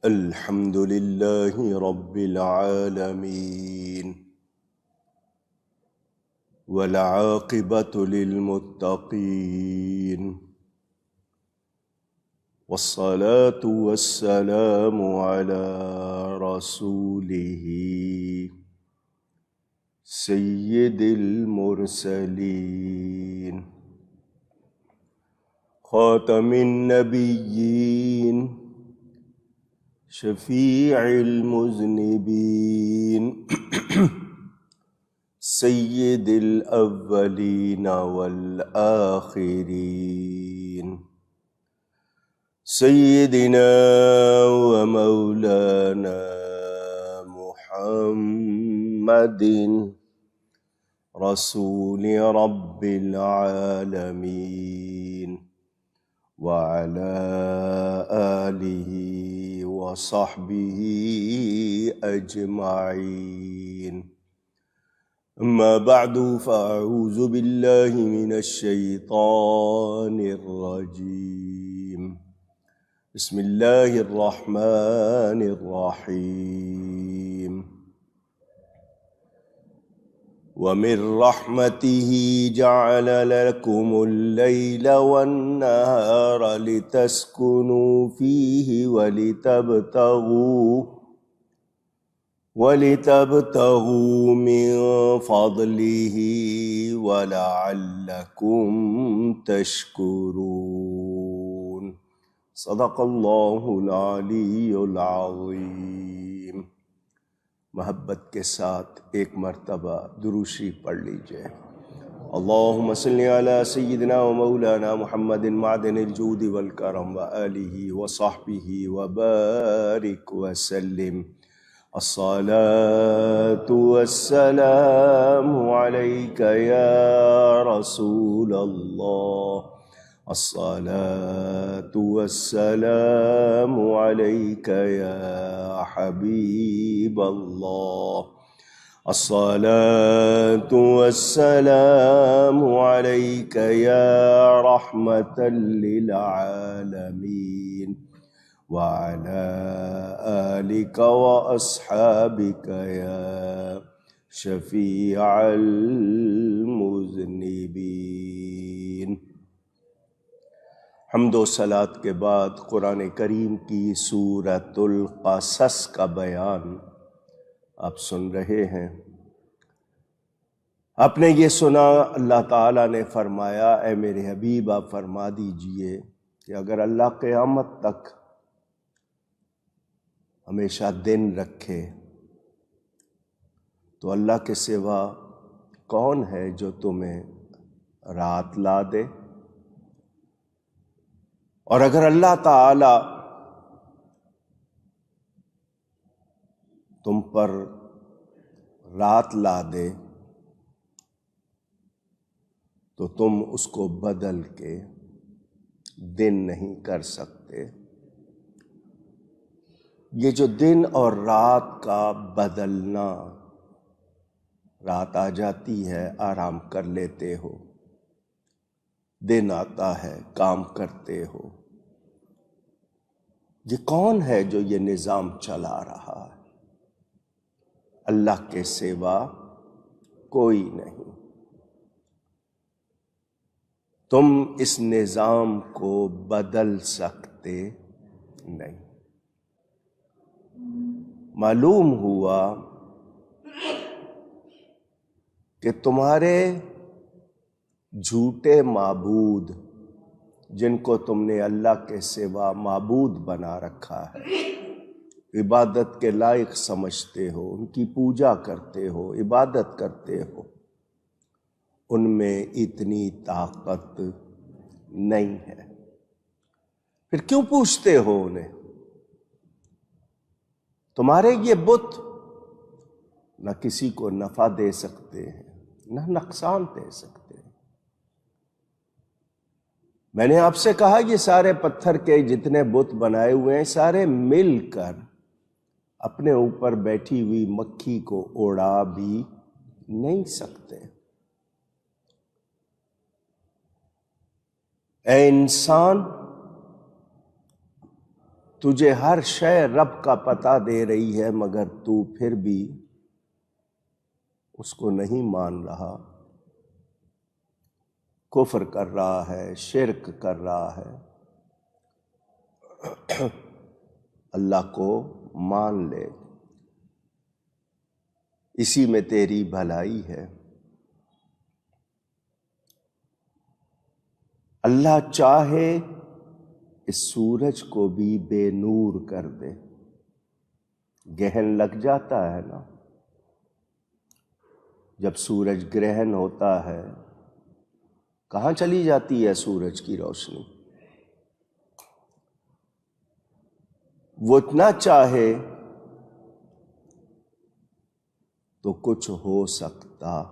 الحمد لله رب العالمين والعاقبة للمتقين والصلاة والسلام على رسوله سيد المرسلين خاتم النبيين شفيع المذنبين سيد الأولين والآخرين سيدنا ومولانا محمد رسول رب العالمين وعلى آله وصحبه أجمعين. أما بعد فأعوذ بالله من الشيطان الرجيم. بسم الله الرحمن الرحيم. ومن رحمته جعل لكم الليل والنهار لتسكنوا فيه ولتبتغوا من فضله ولعلكم تشكرون. صدق اللہ العلی العظیم. محبت کے ساتھ ایک مرتبہ درود شریف پڑھ لیجئے. اللہم صلی علی سیدنا و مولانا محمد معدن الجود والکرم وآلہ وصحبہ وبارک وسلم. الصلاة والسلام علیک یا رسول اللہ. الصلاة والسلام علیک یا حبیب اللہ. الصلاة والسلام علیک یا رحمة للعالمین وعلى آلك وأصحابك يا شفيع المذنبين. حمد و صلاۃ کے بعد قرآن کریم کی سورۃ القصص کا بیان آپ سن رہے ہیں. آپ نے یہ سنا اللہ تعالیٰ نے فرمایا اے میرے حبیب آپ فرما دیجئے کہ اگر اللہ قیامت تک ہمیشہ دن رکھے تو اللہ کے سوا کون ہے جو تمہیں رات لا دے؟ اور اگر اللہ تعالی تم پر رات لا دے تو تم اس کو بدل کے دن نہیں کر سکتے. یہ جو دن اور رات کا بدلنا، رات آ جاتی ہے آرام کر لیتے ہو، دن آتا ہے کام کرتے ہو، یہ کون ہے جو یہ نظام چلا رہا ہے؟ اللہ کے سوا کوئی نہیں. تم اس نظام کو بدل سکتے نہیں. معلوم ہوا کہ تمہارے جھوٹے معبود جن کو تم نے اللہ کے سوا معبود بنا رکھا ہے، عبادت کے لائق سمجھتے ہو، ان کی پوجا کرتے ہو، عبادت کرتے ہو، ان میں اتنی طاقت نہیں ہے. پھر کیوں پوچھتے ہو انہیں؟ تمہارے یہ بت نہ کسی کو نفع دے سکتے ہیں نہ نقصان دے سکتے ہیں. میں نے آپ سے کہا یہ سارے پتھر کے جتنے بت بنائے ہوئے ہیں سارے مل کر اپنے اوپر بیٹھی ہوئی مکھی کو اڑا بھی نہیں سکتے. اے انسان، تجھے ہر شے رب کا پتہ دے رہی ہے مگر تو پھر بھی اس کو نہیں مان رہا، کفر کر رہا ہے، شرک کر رہا ہے۔ اللہ کو مان لے، اسی میں تیری بھلائی ہے۔ اللہ چاہے اس سورج کو بھی بے نور کر دے، گرہن لگ جاتا ہے نا، جب سورج گرہن ہوتا ہے کہاں چلی جاتی ہے سورج کی روشنی؟ وہ اتنا چاہے تو کچھ ہو سکتا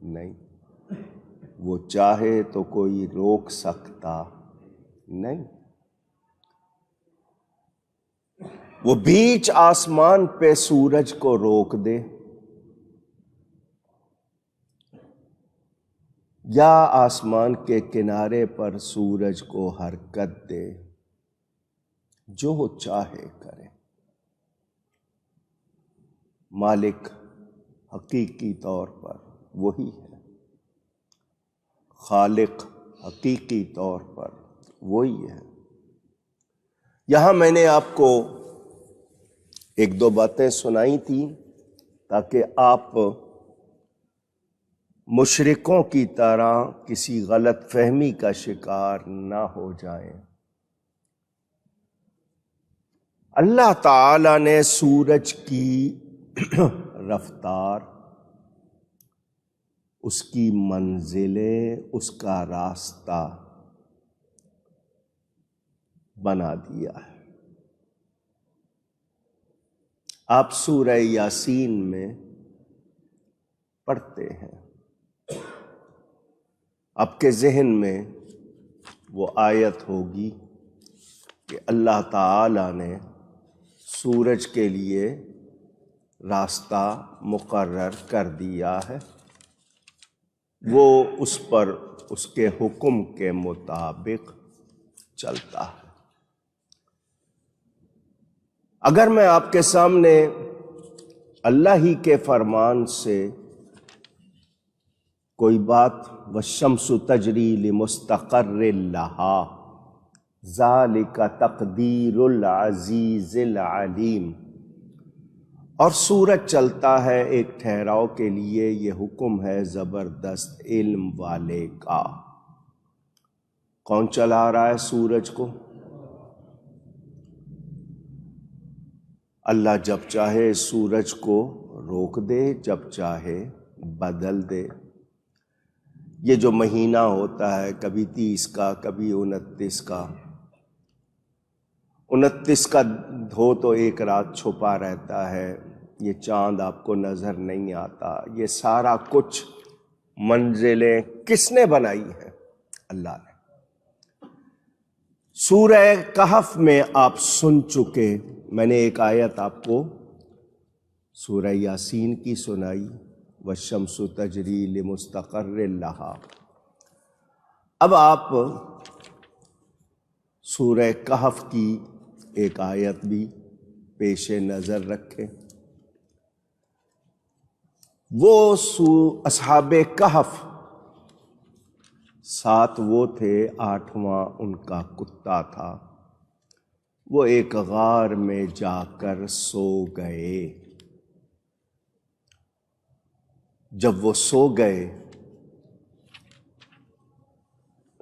نہیں، وہ چاہے تو کوئی روک سکتا نہیں۔ وہ بیچ آسمان پہ سورج کو روک دے یا آسمان کے کنارے پر سورج کو حرکت دے، جو چاہے کرے۔ مالک حقیقی طور پر وہی ہے، خالق حقیقی طور پر وہی ہے۔ یہاں میں نے آپ کو ایک دو باتیں سنائی تھیں تاکہ آپ مشرکوں کی طرح کسی غلط فہمی کا شکار نہ ہو جائیں۔ اللہ تعالی نے سورج کی رفتار، اس کی منزلیں، اس کا راستہ بنا دیا ہے۔ آپ سورہ یاسین میں پڑھتے ہیں، آپ کے ذہن میں وہ آیت ہوگی کہ اللہ تعالی نے سورج کے لیے راستہ مقرر کر دیا ہے، وہ اس پر اس کے حکم کے مطابق چلتا ہے۔ اگر میں آپ کے سامنے اللہ ہی کے فرمان سے کوئی بات والشمس تجری لمستقر لہا ذالک تقدیر العزیز العلیم، اور سورج چلتا ہے ایک ٹھہراؤ کے لیے، یہ حکم ہے زبردست علم والے کا۔ کون چلا رہا ہے سورج کو؟ اللہ جب چاہے سورج کو روک دے، جب چاہے بدل دے۔ یہ جو مہینہ ہوتا ہے کبھی 30 کا، کبھی 29 کا، 29 کا ہو تو ایک رات چھپا رہتا ہے، یہ چاند آپ کو نظر نہیں آتا۔ یہ سارا کچھ منزلیں کس نے بنائی ہیں؟ اللہ نے۔ سورہ کہف میں آپ سن چکے، میں نے ایک آیت آپ کو سورہ یاسین کی سنائی، والشمس تجری لمستقر لہا۔ اب آپ سورہ کہف کی ایک آیت بھی پیش نظر رکھیں۔ وہ اصحاب کہف، 7 وہ تھے، 8واں ان کا کتا تھا، وہ ایک غار میں جا کر سو گئے۔ جب وہ سو گئے،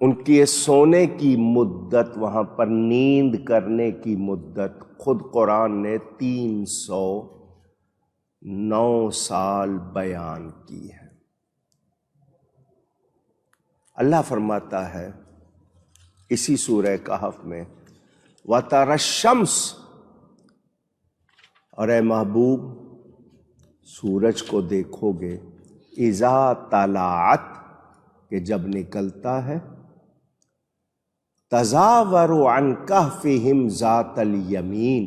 ان کی سونے کی مدت، وہاں پر نیند کرنے کی مدت، خود قرآن نے 309 سال بیان کی ہے۔ اللہ فرماتا ہے اسی سورہ کہف میں، وَتَرَى الشَّمْسَ، اور اے محبوب سورج کو دیکھو گے، اِذَا طَلَعَتْ، کہ جب نکلتا ہے، تَزَاوَرُ عَنْ كَهْفِهِمْ ذَاتَ الْيَمِينِ،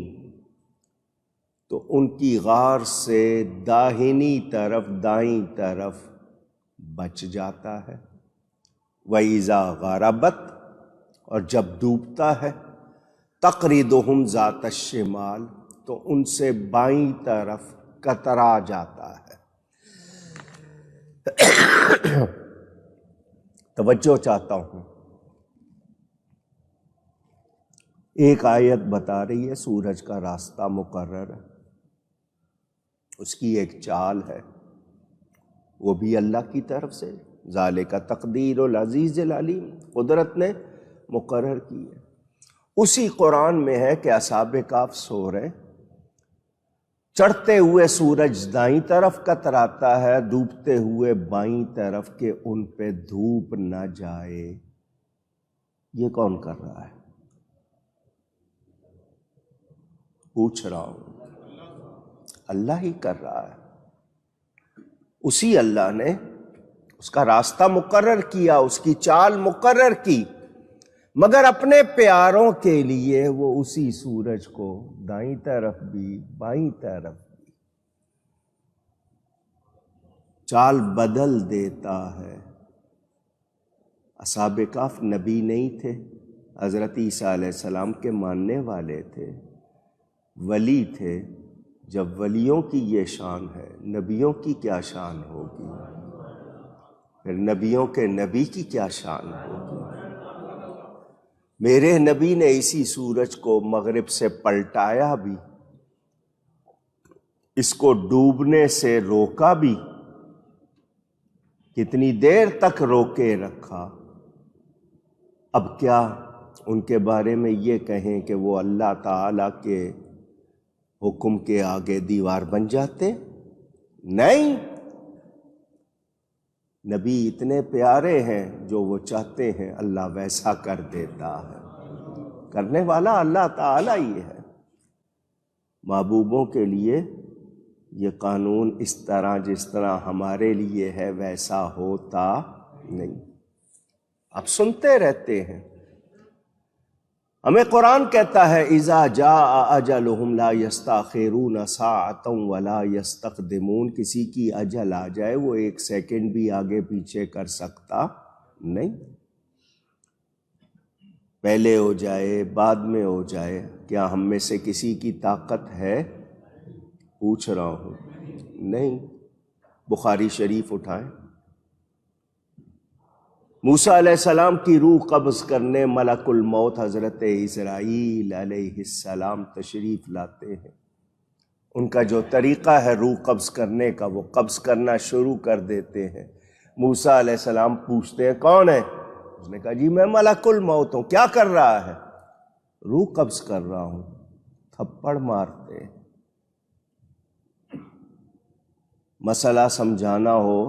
تو ان کی غار سے داہنی طرف، دائیں طرف بچ جاتا ہے۔ وَإِذَا غَرَبَتْ، اور جب ڈوبتا ہے، تقریدہم ذات الشمال، تو ان سے بائیں طرف کترا جاتا ہے۔ توجہ چاہتا ہوں، ایک آیت بتا رہی ہے سورج کا راستہ مقرر ہے، اس کی ایک چال ہے، وہ بھی اللہ کی طرف سے، ذالک تقدیر العزیز العلیم، قدرت نے مقرر کی ہے۔ اسی قرآن میں ہے کہ اصحاب کہف سو رہے، چڑھتے ہوئے سورج دائیں طرف کتراتا ہے، ڈوبتے ہوئے بائیں طرف، کہ ان پہ دھوپ نہ جائے۔ یہ کون کر رہا ہے؟ پوچھ رہا ہوں، اللہ ہی کر رہا ہے۔ اسی اللہ نے اس کا راستہ مقرر کیا، اس کی چال مقرر کی، مگر اپنے پیاروں کے لیے وہ اسی سورج کو دائیں طرف بھی بائیں طرف بھی چال بدل دیتا ہے۔ اصحاب کہف نبی نہیں تھے، حضرت عیسیٰ علیہ السلام کے ماننے والے تھے، ولی تھے۔ جب ولیوں کی یہ شان ہے، نبیوں کی کیا شان ہوگی؟ پھر نبیوں کے نبی کی کیا شان ہوگی؟ میرے نبی نے اسی سورج کو مغرب سے پلٹایا بھی، اس کو ڈوبنے سے روکا بھی، کتنی دیر تک روکے رکھا۔ اب کیا ان کے بارے میں یہ کہیں کہ وہ اللہ تعالیٰ کے حکم کے آگے دیوار بن جاتے؟ نہیں، نبی اتنے پیارے ہیں، جو وہ چاہتے ہیں اللہ ویسا کر دیتا ہے۔ کرنے والا اللہ تعالیٰ ہی ہے۔ محبوبوں کے لیے یہ قانون اس طرح جس طرح ہمارے لیے ہے ویسا ہوتا نہیں۔ اب سنتے رہتے ہیں، ہمیں قرآن کہتا ہے اذا جاء اجلہم لا یستاخرون ساعۃ ولا یستقدمون، کسی کی اجل آ جائے وہ ایک سیکنڈ بھی آگے پیچھے کر سکتا نہیں، پہلے ہو جائے بعد میں ہو جائے۔ کیا ہم میں سے کسی کی طاقت ہے؟ پوچھ رہا ہوں، نہیں۔ بخاری شریف اٹھائیں، موسیٰ علیہ السلام کی روح قبض کرنے ملک الموت حضرت اسرائیل علیہ السلام تشریف لاتے ہیں۔ ان کا جو طریقہ ہے روح قبض کرنے کا، وہ قبض کرنا شروع کر دیتے ہیں۔ موسیٰ علیہ السلام پوچھتے ہیں کون ہے؟ اس نے کہا جی میں ملک الموت ہوں۔ کیا کر رہا ہے؟ روح قبض کر رہا ہوں۔ تھپڑ مارتے ہیں۔ مسئلہ سمجھانا ہو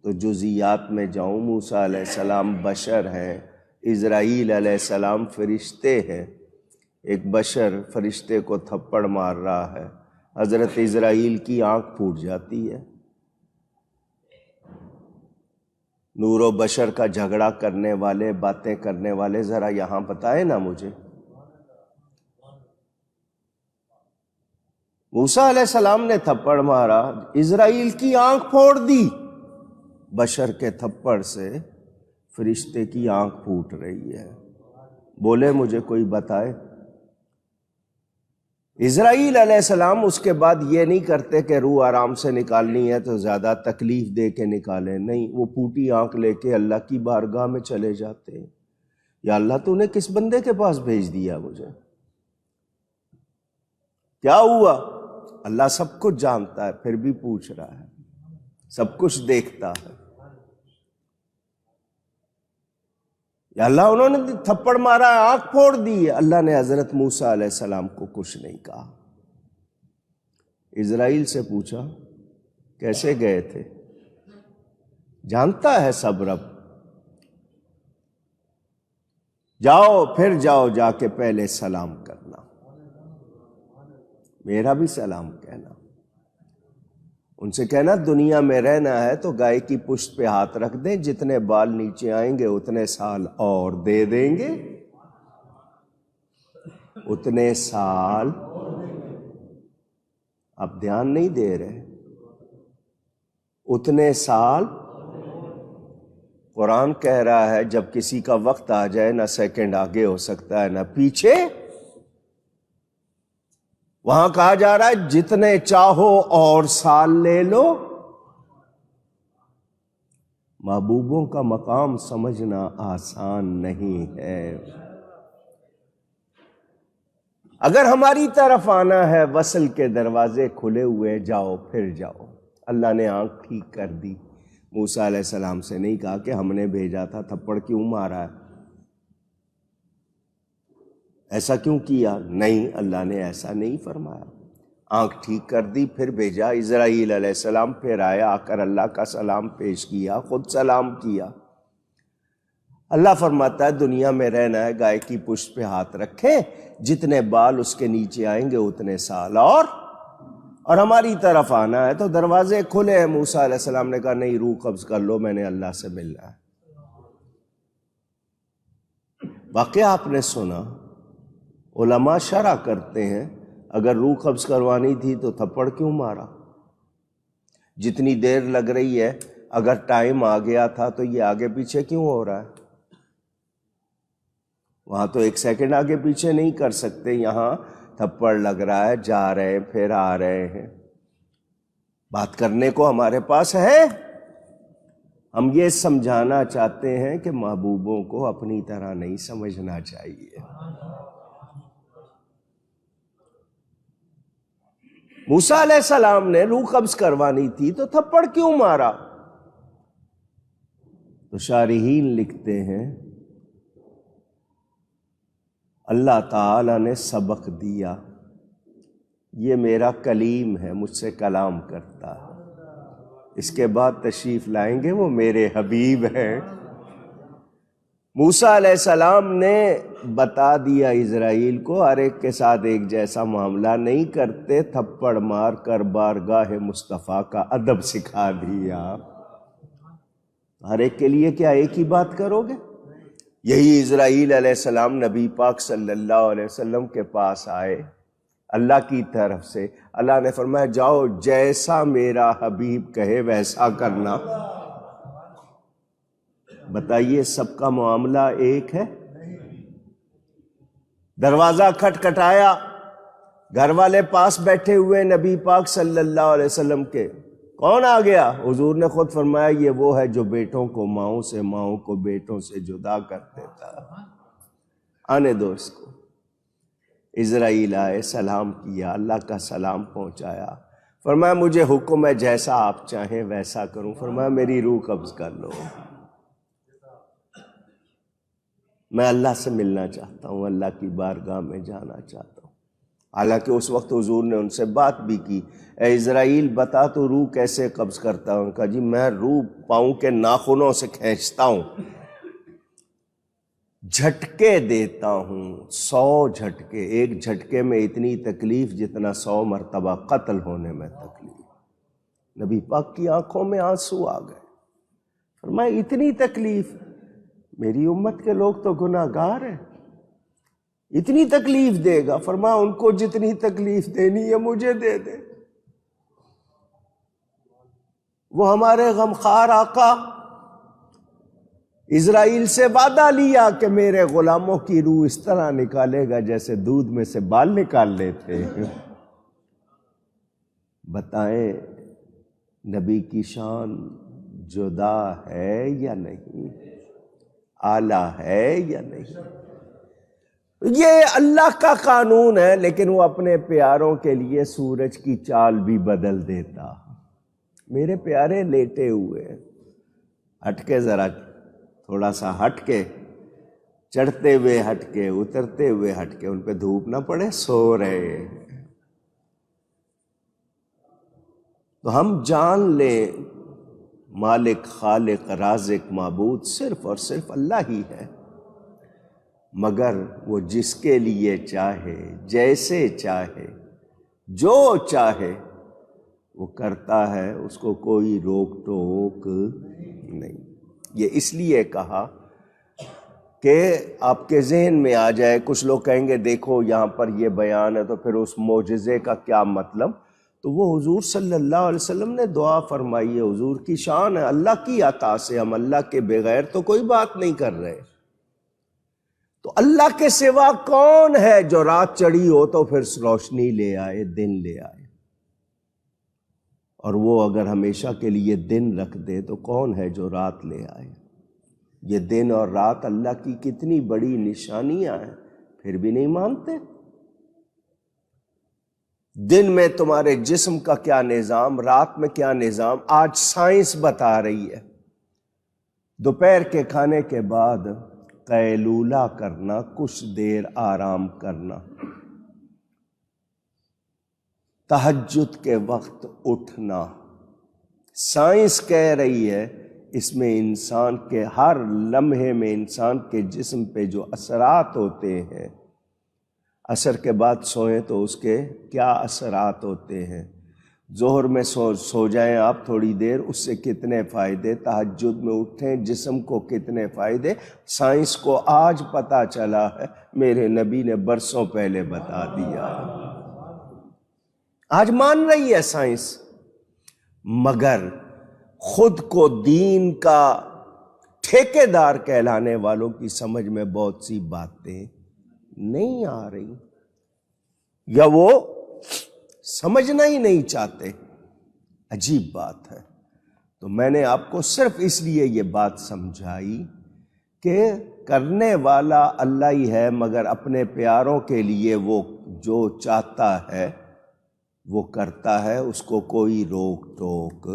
تو جزیات میں جاؤں۔ موسیٰ علیہ السلام بشر ہیں، اسرائیل علیہ السلام فرشتے ہیں۔ ایک بشر فرشتے کو تھپڑ مار رہا ہے، حضرت اسرائیل کی آنکھ پھوٹ جاتی ہے۔ نور و بشر کا جھگڑا کرنے والے، باتیں کرنے والے، ذرا یہاں بتائے نا مجھے۔ موسیٰ علیہ السلام نے تھپڑ مارا، اسرائیل کی آنکھ پھوڑ دی۔ بشر کے تھپڑ سے فرشتے کی آنکھ پھوٹ رہی ہے۔ بولے مجھے کوئی بتائے۔ اسرائیل علیہ السلام اس کے بعد یہ نہیں کرتے کہ روح آرام سے نکالنی ہے تو زیادہ تکلیف دے کے نکالیں، نہیں، وہ پھوٹی آنکھ لے کے اللہ کی بارگاہ میں چلے جاتے ہیں۔ یا اللہ تو نے کس بندے کے پاس بھیج دیا مجھے؟ کیا ہوا؟ اللہ سب کچھ جانتا ہے، پھر بھی پوچھ رہا ہے، سب کچھ دیکھتا ہے۔ یا اللہ انہوں نے تھپڑ مارا، آنکھ پھوڑ دی، اللہ نے حضرت موسیٰ علیہ السلام کو کچھ نہیں کہا۔ اسرائیل سے پوچھا کیسے گئے تھے؟ جانتا ہے سب رب۔ جاؤ، پھر جاؤ، جا کے پہلے سلام کرنا، میرا بھی سلام کہنا۔ ان سے کہنا دنیا میں رہنا ہے تو گائے کی پشت پہ ہاتھ رکھ دیں، جتنے بال نیچے آئیں گے اتنے سال اور دے دیں گے، اتنے سال۔ اب دھیان نہیں دے رہے، اتنے سال قرآن کہہ رہا ہے جب کسی کا وقت آ جائے نہ سیکنڈ آگے ہو سکتا ہے نہ پیچھے. وہاں کہا جا رہا ہے جتنے چاہو اور سال لے لو. محبوبوں کا مقام سمجھنا آسان نہیں ہے. اگر ہماری طرف آنا ہے وصل کے دروازے کھلے ہوئے، جاؤ پھر جاؤ. اللہ نے آنکھ ٹھیک کر دی. موسیٰ علیہ السلام سے نہیں کہا کہ ہم نے بھیجا تھا، تھپڑ کیوں مارا ہے، ایسا کیوں کیا؟ نہیں، اللہ نے ایسا نہیں فرمایا. آنکھ ٹھیک کر دی، پھر بھیجا. اسرائیل علیہ السلام پھر آیا، آ کر اللہ کا سلام پیش کیا، خود سلام کیا. اللہ فرماتا ہے دنیا میں رہنا ہے گائے کی پشت پہ ہاتھ رکھے، جتنے بال اس کے نیچے آئیں گے اتنے سال. اور ہماری طرف آنا ہے تو دروازے کھلے ہیں. موسیٰ علیہ السلام نے کہا نہیں، روح قبض کر لو، میں نے اللہ سے ملنا ہے. واقعہ آپ نے سنا. علماء شرح کرتے ہیں اگر روح قبض کروانی تھی تو تھپڑ کیوں مارا؟ جتنی دیر لگ رہی ہے اگر ٹائم آ گیا تھا تو یہ آگے پیچھے کیوں ہو رہا ہے؟ وہاں تو ایک سیکنڈ آگے پیچھے نہیں کر سکتے، یہاں تھپڑ لگ رہا ہے، جا رہے ہیں پھر آ رہے ہیں. بات کرنے کو ہمارے پاس ہے. ہم یہ سمجھانا چاہتے ہیں کہ محبوبوں کو اپنی طرح نہیں سمجھنا چاہیے. موسیٰ علیہ السلام نے روح قبض کروانی تھی تو تھپڑ کیوں مارا؟ تو شارحین لکھتے ہیں اللہ تعالی نے سبق دیا، یہ میرا کلیم ہے، مجھ سے کلام کرتا ہے. اس کے بعد تشریف لائیں گے وہ میرے حبیب ہیں. موسیٰ علیہ السلام نے بتا دیا اسرائیل کو ہر ایک کے ساتھ ایک جیسا معاملہ نہیں کرتے، تھپڑ مار کر بارگاہ مصطفیٰ کا ادب سکھا دیا. ہر ایک کے لیے کیا ایک ہی بات کرو گے؟ یہی اسرائیل علیہ السلام نبی پاک صلی اللہ علیہ وسلم کے پاس آئے اللہ کی طرف سے. اللہ نے فرمایا جاؤ جیسا میرا حبیب کہے ویسا کرنا. بتائیے سب کا معاملہ ایک ہے؟ دروازہ کھٹکھٹایا، گھر والے پاس بیٹھے ہوئے نبی پاک صلی اللہ علیہ وسلم کے. کون آ گیا؟ حضور نے خود فرمایا یہ وہ ہے جو بیٹوں کو ماؤں سے، ماؤں کو بیٹوں سے جدا کر دیتا ہے. آنے دو اس کو. اسرائیل آئے، سلام کیا، اللہ کا سلام پہنچایا. فرمایا مجھے حکم ہے جیسا آپ چاہیں ویسا کروں. فرمایا میری روح قبض کر لو، میں اللہ سے ملنا چاہتا ہوں، اللہ کی بارگاہ میں جانا چاہتا ہوں. حالانکہ اس وقت حضور نے ان سے بات بھی کی، اے اسرائیل بتا تو روح کیسے قبض کرتا ہوں؟ کہا جی میں روح پاؤں کے ناخنوں سے کھینچتا ہوں، جھٹکے دیتا ہوں، 100 جھٹکے. ایک جھٹکے میں اتنی تکلیف جتنا 100 مرتبہ قتل ہونے میں تکلیف. نبی پاک کی آنکھوں میں آنسو آ گئے. فرمایا اتنی تکلیف؟ میری امت کے لوگ تو گناہ گار ہیں، اتنی تکلیف دے گا؟ فرمایا ان کو جتنی تکلیف دینی ہے مجھے دے دے. وہ ہمارے غمخوار آقا اسرائیل سے وعدہ لیا کہ میرے غلاموں کی روح اس طرح نکالے گا جیسے دودھ میں سے بال نکال لیتے. بتائیں نبی کی شان جدا ہے یا نہیں؟ اعلیٰ ہے یا نہیں؟ یہ اللہ کا قانون ہے، لیکن وہ اپنے پیاروں کے لیے سورج کی چال بھی بدل دیتا. میرے پیارے لیٹے ہوئے، ہٹ کے ذرا تھوڑا سا ہٹ کے، چڑھتے ہوئے ہٹ کے، اترتے ہوئے ہٹ کے، ان پہ دھوپ نہ پڑے، سو رہے. تو ہم جان لیں مالک، خالق، رازق، معبود صرف اور صرف اللہ ہی ہے. مگر وہ جس کے لیے چاہے، جیسے چاہے، جو چاہے وہ کرتا ہے، اس کو کوئی روک ٹوک نہیں. یہ اس لیے کہا کہ آپ کے ذہن میں آ جائے. کچھ لوگ کہیں گے دیکھو یہاں پر یہ بیان ہے تو پھر اس معجزے کا کیا مطلب؟ تو وہ حضور صلی اللہ علیہ وسلم نے دعا فرمائی ہے، حضور کی شان ہے، اللہ کی عطا سے ہم اللہ کے بغیر تو کوئی بات نہیں کر رہے۔ تو اللہ کے سوا کون ہے جو رات چڑھی ہو تو پھر روشنی لے آئے، دن لے آئے؟ اور وہ اگر ہمیشہ کے لیے دن رکھ دے تو کون ہے جو رات لے آئے؟ یہ دن اور رات اللہ کی کتنی بڑی نشانیاں ہیں، پھر بھی نہیں مانتے۔ دن میں تمہارے جسم کا کیا نظام، رات میں کیا نظام، آج سائنس بتا رہی ہے۔ دوپہر کے کھانے کے بعد قیلولہ کرنا، کچھ دیر آرام کرنا، تہجد کے وقت اٹھنا، سائنس کہہ رہی ہے اس میں انسان کے ہر لمحے میں انسان کے جسم پہ جو اثرات ہوتے ہیں، عصر کے بعد سوئیں تو اس کے کیا اثرات ہوتے ہیں، ظہر میں سو جائیں آپ تھوڑی دیر، اس سے کتنے فائدے، تہجد میں اٹھیں جسم کو کتنے فائدے، سائنس کو آج پتہ چلا ہے، میرے نبی نے برسوں پہلے بتا دیا ہے، آج مان رہی ہے سائنس۔ مگر خود کو دین کا ٹھیکیدار کہلانے والوں کی سمجھ میں بہت سی باتیں نہیں آ رہی، یا وہ سمجھنا ہی نہیں چاہتے۔ عجیب بات ہے۔ تو میں نے آپ کو صرف اس لیے یہ بات سمجھائی کہ کرنے والا اللہ ہی ہے، مگر اپنے پیاروں کے لیے وہ جو چاہتا ہے وہ کرتا ہے، اس کو کوئی روک ٹوک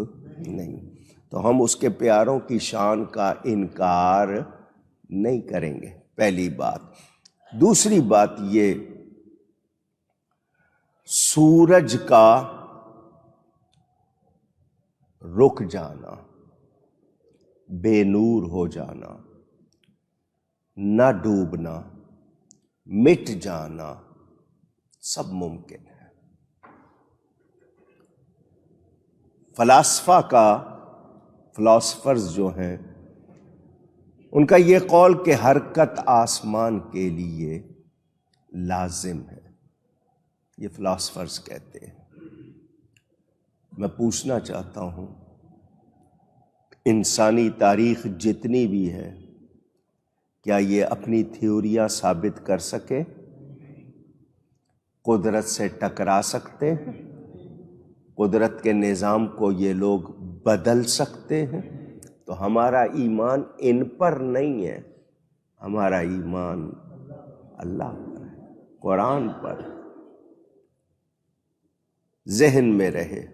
نہیں۔ تو ہم اس کے پیاروں کی شان کا انکار نہیں کریں گے، پہلی بات۔ دوسری بات یہ، سورج کا رک جانا، بے نور ہو جانا، نہ ڈوبنا، مٹ جانا، سب ممکن ہے۔ فلاسفرز جو ہیں ان کا یہ قول کہ حرکت آسمان کے لیے لازم ہے، یہ فلاسفرز کہتے ہیں۔ میں پوچھنا چاہتا ہوں، انسانی تاریخ جتنی بھی ہے، کیا یہ اپنی تھیوریاں ثابت کر سکے؟ قدرت سے ٹکرا سکتے ہیں؟ قدرت کے نظام کو یہ لوگ بدل سکتے ہیں؟ تو ہمارا ایمان ان پر نہیں ہے، ہمارا ایمان اللہ پر ہے، قرآن پر۔ ذہن میں رہے۔